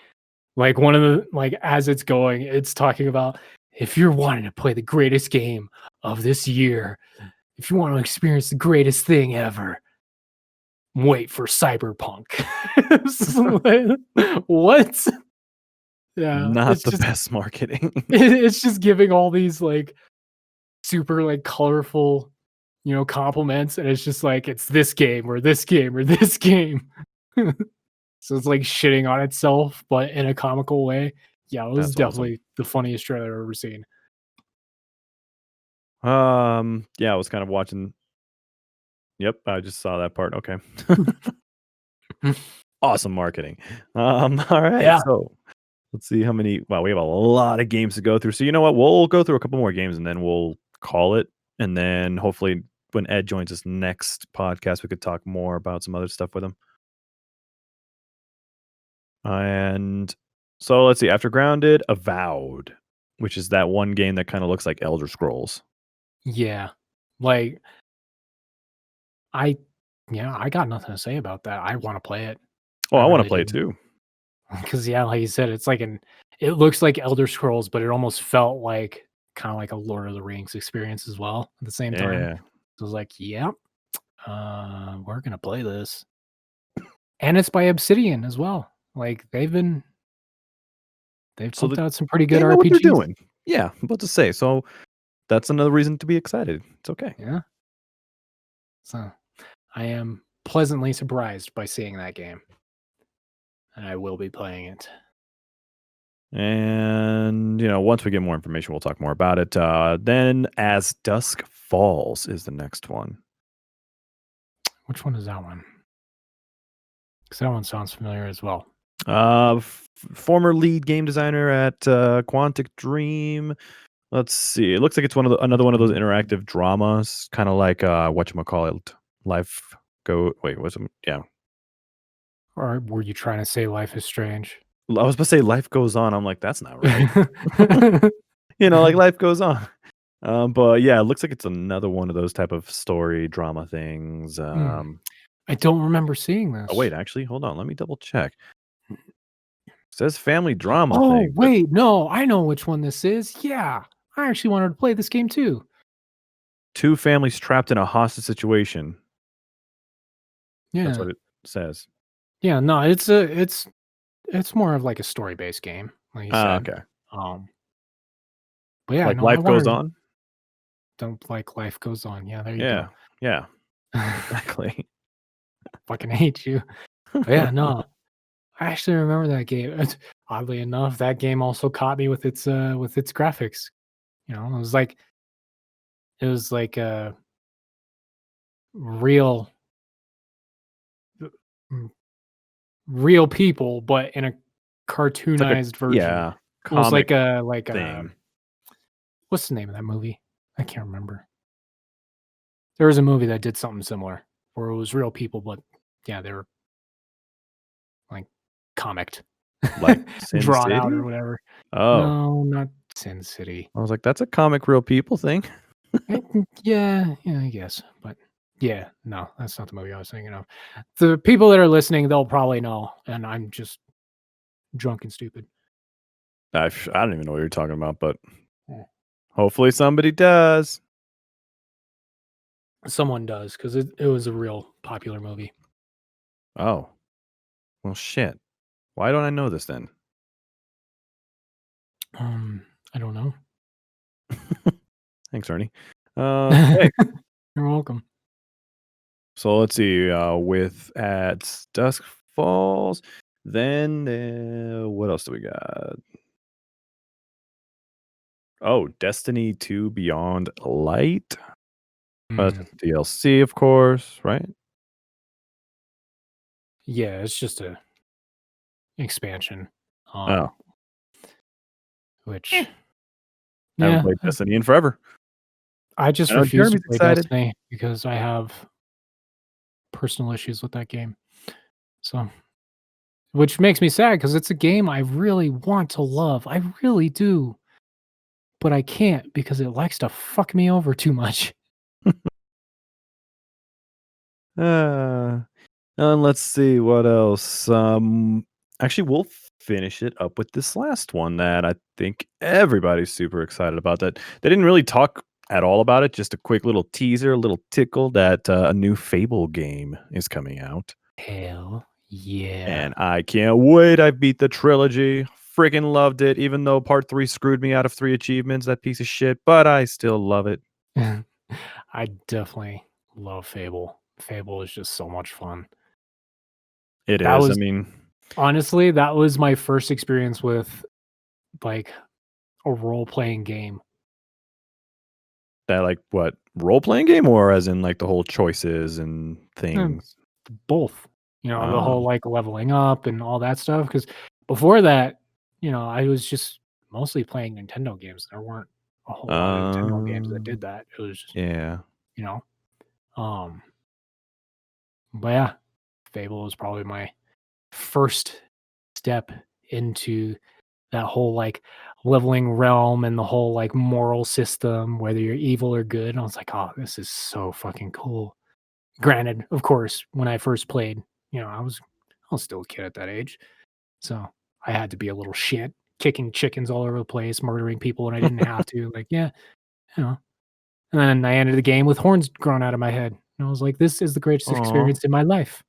B: Like one of the as it's going, it's talking about if you're wanting to play the greatest game of this year, if you want to experience the greatest thing ever, wait for Cyberpunk. So, what? Yeah,
A: Not the best marketing.
B: it's just giving all these like super like colorful, compliments, and it's just like it's this game or this game or this game. So it's like shitting on itself, but in a comical way. Yeah, it was
A: That's awesome.
B: definitely the funniest trailer I've ever seen.
A: Yeah, I was kind of watching. Yep, I just saw that part. Okay. Awesome marketing. All right.
B: Yeah.
A: So let's see how many. Wow, we have a lot of games to go through. So you know what? We'll go through a couple more games and then we'll call it. And then hopefully when Ed joins us next podcast, we could talk more about some other stuff with him. And so let's see. After Grounded, Avowed, which is that one game that kind of looks like Elder Scrolls.
B: Yeah. Like I I got nothing to say about that. I want to play it.
A: Oh,
B: I
A: I want to
B: really
A: play it
B: do.
A: too.
B: Because yeah, like you said, it's like it looks like Elder Scrolls, but it almost felt like kind of like a Lord of the Rings experience as well at the same time.
A: Yeah.
B: So I was like, yeah, we're gonna play this. And it's by Obsidian as well. Like they've
A: So
B: pumped out some pretty good
A: they know what they're
B: RPGs.
A: doing. Yeah, I'm about to say. So that's another reason to be excited. It's okay.
B: Yeah. So I am pleasantly surprised by seeing that game. And I will be playing it.
A: And once we get more information, we'll talk more about it. Then As Dusk Falls is the next one.
B: Which one is that one? Because that one sounds familiar as well.
A: Former lead game designer at Quantic Dream. Let's see. It looks like it's another one of those interactive dramas, kind of like whatchamacallit, Life Go. Wait, what's it? Yeah.
B: Or were you trying to say Life is Strange?
A: I was about to say Life Goes On. I'm like, that's not right. Like life goes on. But yeah, it looks like it's another one of those type of story drama things.
B: I don't remember seeing this.
A: Oh wait, actually, hold on. Let me double check. It says family drama
B: Oh,
A: thing, but
B: wait, no, I know which one this is. Yeah, I actually wanted to play this game too.
A: two families trapped in a hostage situation. That's
B: Yeah,
A: what it says.
B: yeah, no, it's more of like a story based game, like you said.
A: Okay.
B: Um, but yeah,
A: Like
B: no, I
A: life goes
B: wanted
A: on.
B: don't like life goes on. Yeah, there you
A: Yeah.
B: go.
A: Yeah. Exactly.
B: Fucking hate you. But yeah, no, I actually remember that game. Oddly enough, that game also caught me with its graphics. It was like real mm, real people, but in a
A: It's like a
B: cartoonized version. Almost
A: comic
B: like a
A: thing.
B: what's the name of that movie? I can't remember. There was a movie that did something similar where it was real people, but yeah, they were like comicked,
A: Like Sin
B: drawn out or
A: City?
B: whatever.
A: Oh,
B: No, not Sin City.
A: I was like, that's a comic real people thing.
B: Yeah, I guess, but yeah, no, that's not the movie I was thinking of. The people that are listening, they'll probably know, and I'm just drunk and stupid.
A: I don't even know what you're talking about, but
B: Yeah.
A: hopefully somebody does.
B: Someone does because it was a real popular movie.
A: Oh, well, shit. Why don't I know this then?
B: I don't know.
A: Thanks, Ernie. Okay,
B: You're welcome.
A: so let's see. With at Dusk Falls, then what else do we got? Oh, Destiny 2 Beyond Light. That's
B: Mm,
A: just DLC, of course, right?
B: yeah, it's just a expansion.
A: Oh,
B: Which
A: haven't
B: yeah,
A: played Destiny in forever.
B: I just
A: I know
B: refuse to
A: Jeremy's
B: play
A: excited.
B: Destiny because I have personal issues with that game. So, which makes me sad because it's a game I really want to love. I really do, but I can't because it likes to fuck me over too much.
A: Uh, and let's see what else. Actually, we'll finish it up with this last one that I think everybody's super excited about. That they didn't really talk at all about it. Just a quick little teaser, a little tickle that a new Fable game is coming out,
B: Hell yeah.
A: and I can't wait. I beat the trilogy. Freaking loved it, even though part 3 screwed me out of 3 achievements, that piece of shit, but I still love it.
B: I definitely love Fable. Fable is just so much fun.
A: It
B: That
A: is. I
B: was
A: mean,
B: honestly, that was my first experience with like a role-playing game.
A: that like what role playing game, or as in like the whole choices and
B: Um,
A: things.
B: both, the
A: Oh,
B: whole like leveling up and all that stuff. Because before that, I was just mostly playing Nintendo games. There weren't a whole lot of Nintendo games that did
A: um,
B: that. It was just,
A: yeah,
B: you know, um, but yeah, Fable was probably my first step into that whole like leveling realm and the whole like moral system, whether you're evil or good. And I was like, oh, this is so fucking cool. Granted, of course, when I first played, I was still a kid at that age. So I had to be a little shit, kicking chickens all over the place, murdering people when I didn't have to. Like, yeah, you know. And then I ended the game with horns growing out of my head. And I was like, this is the greatest
A: oh,
B: experience in my life.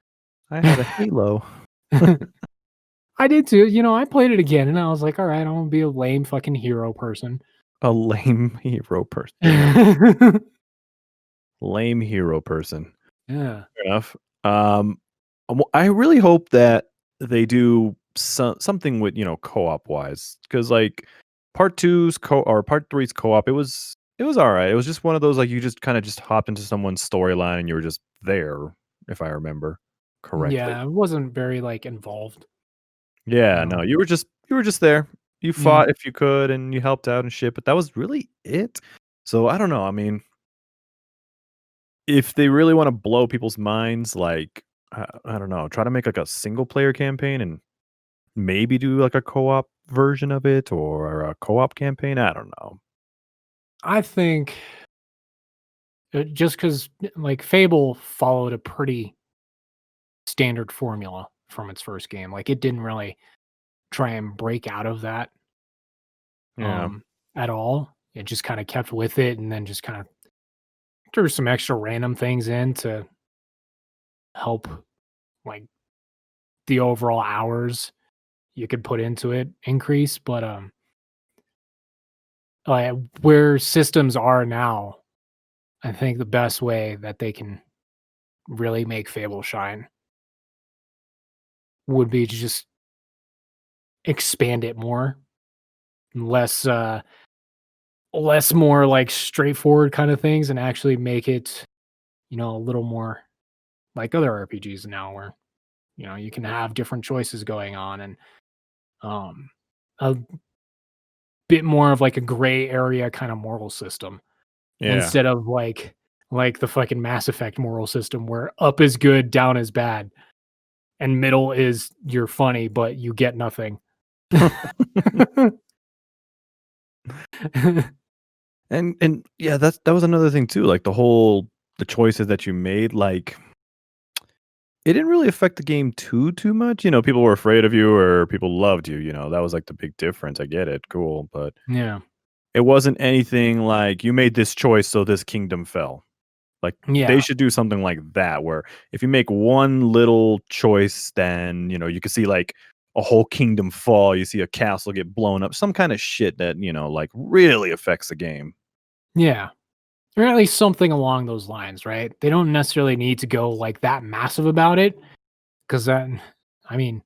A: I had a Halo.
B: I did too. I played it again and I was like, all right, I'm gonna be a lame fucking hero person.
A: A lame hero person. Lame hero person.
B: Yeah.
A: Fair enough. I really hope that they do something with co-op wise, because like part two's or part three's co-op, it was all right. It was just one of those like you just kind of just hopped into someone's storyline and you were just there, if I remember correctly.
B: Yeah, I wasn't very like involved, you
A: Yeah,
B: know.
A: no, you were just there. You
B: Yeah.
A: fought if you could and you helped out and shit, but that was really it. So I don't know. I mean, if they really want to blow people's minds, like I don't know, try to make like a single player campaign and maybe do like a co-op version of it or a co-op campaign. I don't know.
B: I think just because like Fable followed a pretty standard formula from its first game. Like it didn't really try and break out of that
A: Yeah,
B: at all. It just kind of kept with it and then just kind of threw some extra random things in to help like the overall hours you could put into it increase. But like where systems are now, I think the best way that they can really make Fable shine would be to just expand it more, less less more like straightforward kind of things, and actually make it, a little more like other RPGs now, where you can have different choices going on, and um, a bit more of like a gray area kind of moral system
A: yeah,
B: instead of like like the fucking Mass Effect moral system where up is good, down is bad, and middle is you're funny, but you get nothing.
A: And yeah, that was another thing too. Like the choices that you made, like it didn't really affect the game too much. You know, people were afraid of you or people loved you. You know, that was like the big difference. I get it, cool, but
B: Yeah.
A: it wasn't anything like you made this choice, so this kingdom fell. Like they
B: Yeah.
A: should do something like that, where if you make one little choice, then you know you can see like a whole kingdom fall. You see a castle get blown up. Some kind of shit that like really affects the game.
B: Yeah. Or at least something along those lines, right? They don't necessarily need to go like that massive about it. Cause then, I mean,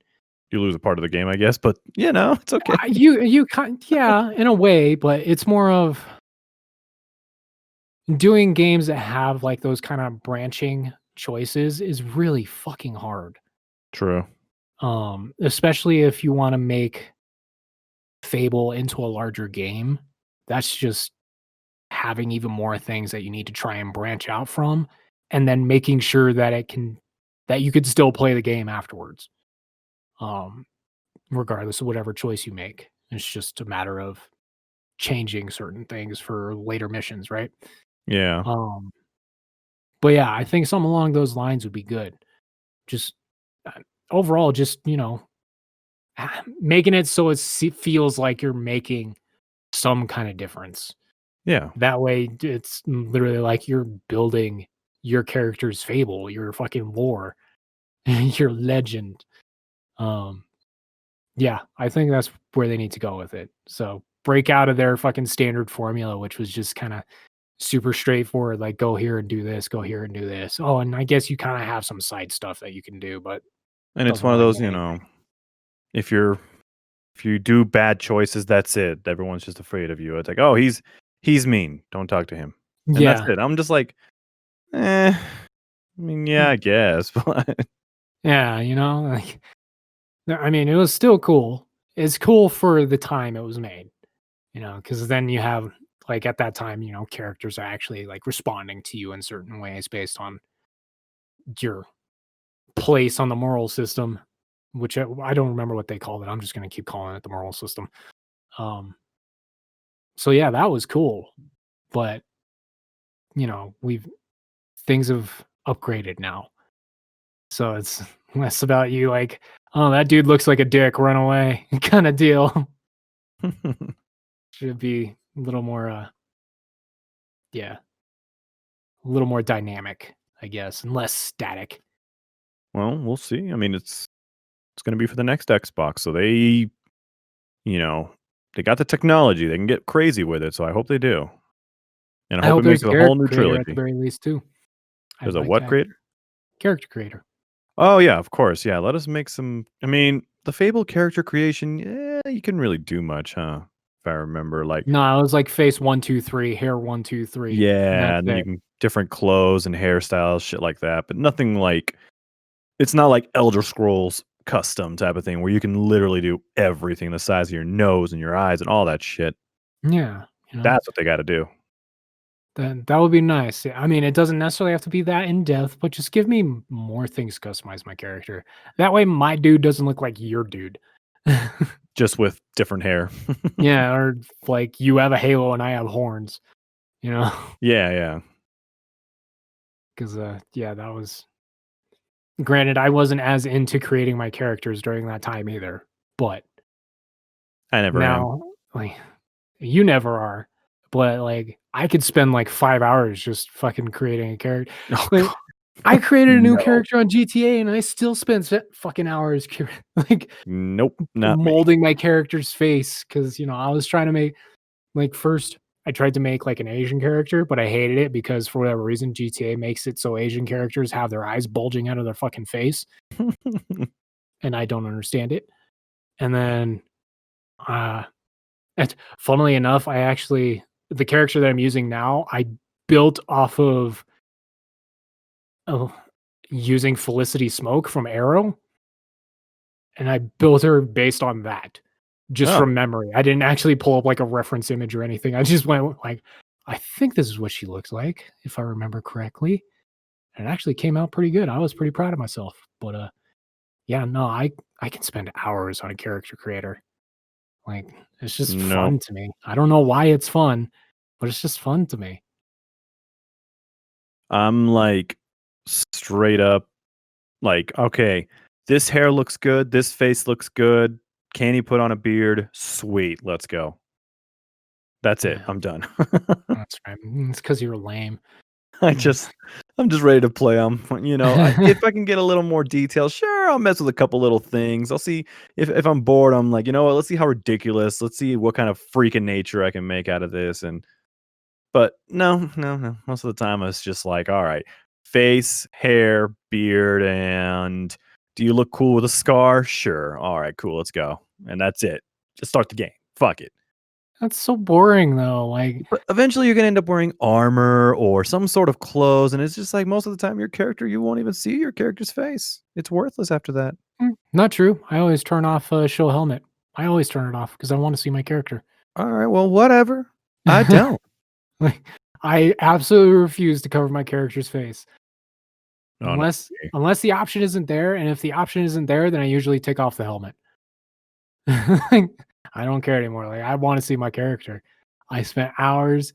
A: You lose a part of the game, I guess, but it's okay.
B: you kind yeah, in a way, but it's more of doing games that have like those kind of branching choices is really fucking hard.
A: True.
B: Especially if you want to make Fable into a larger game. That's just having even more things that you need to try and branch out from, and then making sure that that you could still play the game afterwards. Um, Regardless of whatever choice you make. It's just a matter of changing certain things for later missions, right?
A: Yeah.
B: Um, but yeah, I think something along those lines would be good. Just uh, overall, just making it so feels like you're making some kind of difference.
A: Yeah.
B: That way, it's literally like you're building your character's fable, your fucking lore, your legend. Um, yeah, I think that's where they need to go with it. So break out of their fucking standard formula, which was just kind of super straightforward, like go here and do this, go here and do this. Oh, and I guess you kind of have some side stuff that you can do, but
A: And it's
B: doesn't
A: one of
B: really
A: those,
B: mean anything.
A: if you do bad choices, that's it. Everyone's just afraid of you. It's like, oh, he's mean. Don't talk to him. And that's
B: Yeah.
A: it. I'm just like, I mean, yeah,
B: Hmm.
A: I guess. But
B: Yeah, like I mean, it was still cool. It's cool for the time it was made, because then you have like at that time, characters are actually like responding to you in certain ways based on your place on the moral system, which I don't remember what they called it. I'm just going to keep calling it the moral system. Um, so yeah, that was cool, but we've things have upgraded now, so it's less about you like, oh, that dude looks like a dick, run away, kind of deal. Should be a little more, yeah, a little more dynamic, I guess, and less static.
A: well, we'll see. I mean, it's going to be for the next Xbox, so you know, they got the technology. They can get crazy with it, so I hope they do. And I
B: I
A: hope
B: hope
A: it
B: there's
A: makes
B: a
A: a whole
B: character
A: new
B: creator at the
A: trilogy.
B: very least too. I'd
A: There's a
B: like
A: what
B: that
A: creator?
B: character creator.
A: Oh yeah, of course. Yeah, let us make some. I mean, the Fable character creation. Yeah, you can really do much, huh? If I remember, like,
B: No, it was like face 1, 2, 3, hair 1, 2, 3, and
A: yeah,
B: that's
A: and then you
B: it.
A: can different clothes and hairstyles, shit like that. But nothing like it's not like Elder Scrolls custom type of thing where you can literally do everything, the size of your nose and your eyes and all that shit.
B: Yeah,
A: That's what they got to do.
B: that would be nice. Yeah, I mean, it doesn't necessarily have to be that in depth, but just give me more things to customize my character. That way, my dude doesn't look like your dude.
A: Just with different hair.
B: Yeah, or like you have a halo and I have horns. You know,
A: Yeah, yeah.
B: because yeah, that was granted. I wasn't as into creating my characters during that time either, but
A: I never am.
B: now, like, you never are, but, like, I could spend, like, 5 hours just fucking creating a character.
A: Oh
B: Like,
A: god,
B: I created a new
A: no.
B: character on GTA, and I still spent fucking hours like,
A: Nope, not me.
B: molding my character's face because I was trying to make like, first, I tried to make, like, an Asian character, but I hated it because for whatever reason, GTA makes it so Asian characters have their eyes bulging out of their fucking face, and I don't understand it. And then, uh And funnily enough, the character that I'm using now, I built off of oh, using Felicity Smoke from Arrow, and I built her based on that, just
A: Oh,
B: from memory. I didn't actually pull up like a reference image or anything. I just went like, I think this is what she looks like, if I remember correctly. And it actually came out pretty good. I was pretty proud of myself. But yeah, no, I can spend hours on a character creator. Like, it's just
A: No,
B: fun to me. I don't know why it's fun, but it's just fun to me.
A: I'm like straight up like, okay, this hair looks good, this face looks good. Can he put on a beard? Sweet, let's go. That's it.
B: Yeah,
A: I'm done.
B: that's right. It's because you're lame.
A: I
B: It's
A: just I'm just ready to play them. You know, if I can get a little more detail, sure, I'll mess with a couple little things. I'll see if I'm bored. I'm like, you know what? Let's see how ridiculous. Let's see what kind of freaking nature I can make out of this. And but no, no, no. Most of the time, it's just like, all right, face, hair, beard, and do you look cool with a scar? Sure. All right, cool. Let's go. And that's it. Just start the game. Fuck it.
B: That's so boring though. Like,
A: But eventually, you're gonna end up wearing armor or some sort of clothes, and it's just like most of the time, your character, you won't even see your character's face. It's worthless after that.
B: not true. I always turn off show helmet. I always turn it off because I want to see my character.
A: All right, well, whatever. I don't.
B: Like, I absolutely refuse to cover my character's face
A: Oh no.
B: unless the option isn't there. And if the option isn't there, then I usually take off the helmet. Like, I don't care anymore. Like, I want to see my character. I spent hours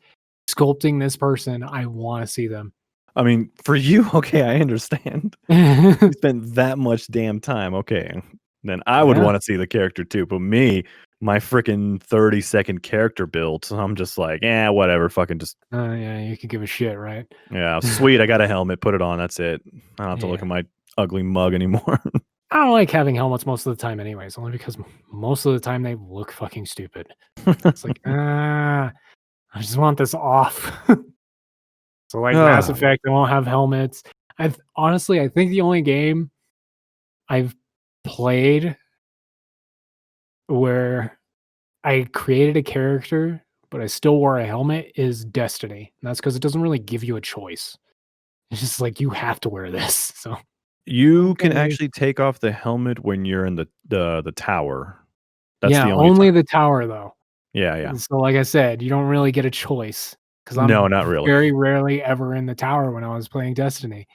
B: sculpting this person. I want to see them.
A: I mean, for you, okay, I understand. You spent that much damn time. Okay, then I would
B: Yeah.
A: want to see the character too. But me, my freaking 30-second character build, so I'm just like, yeah, whatever. Fucking just
B: Yeah, you could give a shit, right?
A: yeah, sweet. I got a helmet. Put it on. That's it. I don't have to look
B: Yeah.
A: at my ugly mug anymore.
B: I don't like having helmets most of the time anyways, only because most of the time they look fucking stupid. It's like, I just want this off. So like Mass
A: Ah,
B: Effect, they won't have helmets. Honestly, I think the only game I've played where I created a character, but I still wore a helmet is Destiny. And that's because it doesn't really give you a choice. It's just like you have to wear this. So
A: you can
B: okay.
A: actually take off the helmet when you're in the tower. That's
B: Yeah,
A: the only
B: only
A: time.
B: the tower though.
A: Yeah, yeah.
B: So like I said, you don't really get a choice because
A: No,
B: I'm
A: not really.
B: very rarely ever in the tower when I was playing Destiny.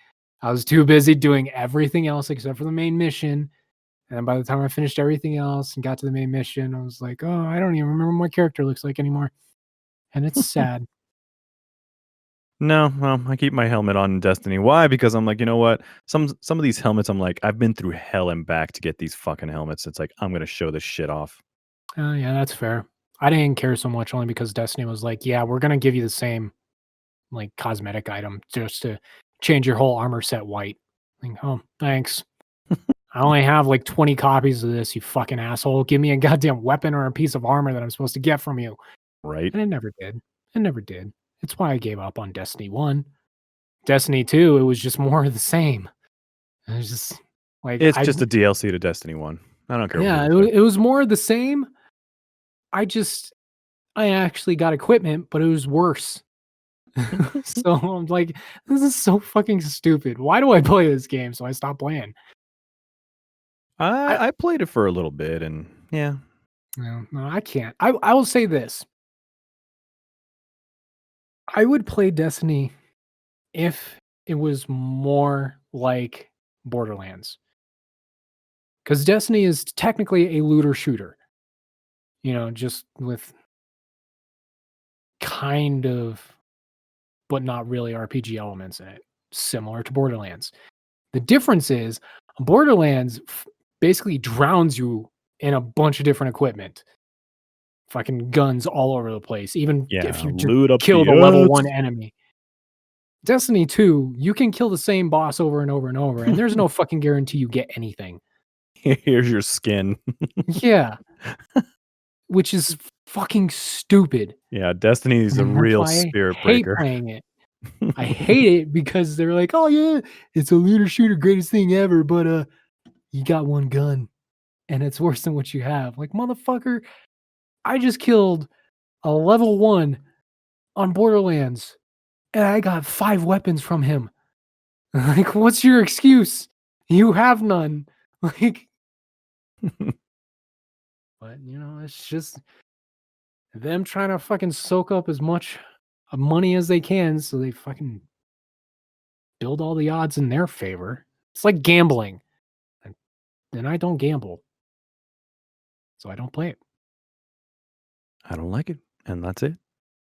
B: I was too busy doing everything else except for the main mission. And then by the time I finished everything else and got to the main mission, I was like, oh, I don't even remember what my character looks like anymore. And it's sad.
A: No, well, I keep my helmet on in Destiny. Why? Because I'm like, you know what? Some of these helmets, I'm like, I've been through hell and back to get these fucking helmets. It's like I'm gonna show this shit off.
B: Yeah, that's fair. I didn't care so much only because Destiny was like, yeah, we're gonna give you the same like cosmetic item just to change your whole armor set white. Like, oh, thanks. I only have like 20 copies of this, you fucking asshole. Give me a goddamn weapon or a piece of armor that I'm supposed to get from you.
A: Right?
B: And it never did. It never did. It's why I gave up on Destiny 1. Destiny 2, it was just more of the same. It was just like
A: It's just a DLC to Destiny 1. I don't care what
B: yeah,
A: people say.
B: it was more of the same. I just I actually got equipment, but it was worse. So I'm like, this is so fucking stupid. Why do I play this game? So I stopped playing. I
A: I played it for a little bit and yeah.
B: no, I can't. I will say this. I would play Destiny if it was more like Borderlands. Because Destiny is technically a looter shooter, just with kind of, but not really RPG elements in it, similar to Borderlands. The difference is Borderlands basically drowns you in a bunch of different equipment, fucking guns all over the place, even if
A: Yeah,
B: you just
A: loot up
B: kill
A: the
B: the level
A: ads.
B: 1 enemy. Destiny 2, you can kill the same boss over and over and over, and there's no fucking guarantee you get anything.
A: Here's your skin.
B: Yeah, which is fucking stupid.
A: Yeah, Destiny is a
B: And that's
A: real
B: why I
A: spirit
B: hate
A: breaker.
B: playing it. I hate it because they're like, "Oh yeah, it's a looter shooter, greatest thing ever," but you got one gun and it's worse than what you have. Like, motherfucker, I just killed a level 1 on Borderlands and I got 5 weapons from him. Like, what's your excuse? You have none. Like, but it's just them trying to fucking soak up as much money as they can, so they fucking build all the odds in their favor. It's like gambling. And I don't gamble. So I don't play it.
A: I don't like it. And that's it.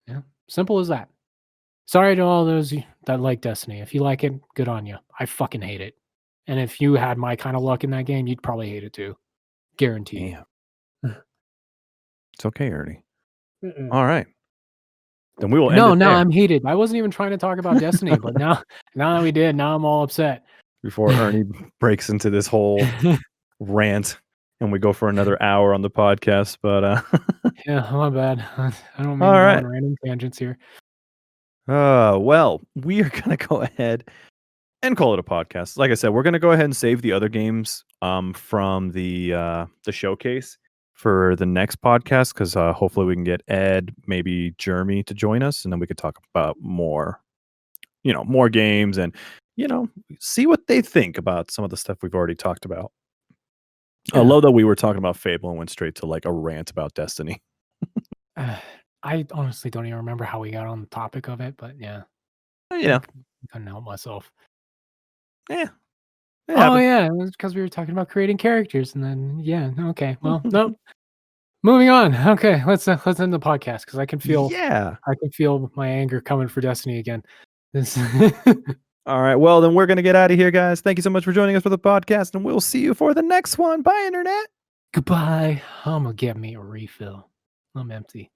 B: Yeah. Simple as that. Sorry to all those that like Destiny. If you like it, good on you. I fucking hate it. And if you had my kind of luck in that game, you'd probably hate it too. Guaranteed.
A: Damn. It's okay, Ernie. All right. Then we will end
B: No,
A: it
B: now
A: there
B: I'm heated. I wasn't even trying to talk about Destiny, but now that we did, now I'm all upset.
A: before Ernie breaks into this whole rant and we go for another hour on the podcast. But
B: Yeah, my bad. I don't mean
A: All
B: to go
A: right.
B: on random tangents here.
A: Well, we are gonna go ahead and call it a podcast. Like I said, we're gonna go ahead and save the other games from the showcase for the next podcast because hopefully we can get Ed, maybe Jeremy to join us, and then we could talk about more games and see what they think about some of the stuff we've already talked about. I love that we were talking about Fable and went straight to like a rant about Destiny.
B: I honestly don't even remember how we got on the topic of it, but yeah.
A: Yeah.
B: I couldn't help myself.
A: Yeah.
B: Oh yeah, it was because we were talking about creating characters, and then okay, well, nope. Moving on. Okay, let's end the podcast because I can feel my anger coming for Destiny again.
A: All right, well then we're gonna get out of here, guys. Thank you so much for joining us for the podcast, and we'll see you for the next one. Bye, internet.
B: Goodbye. I'm gonna get me a refill. I'm empty.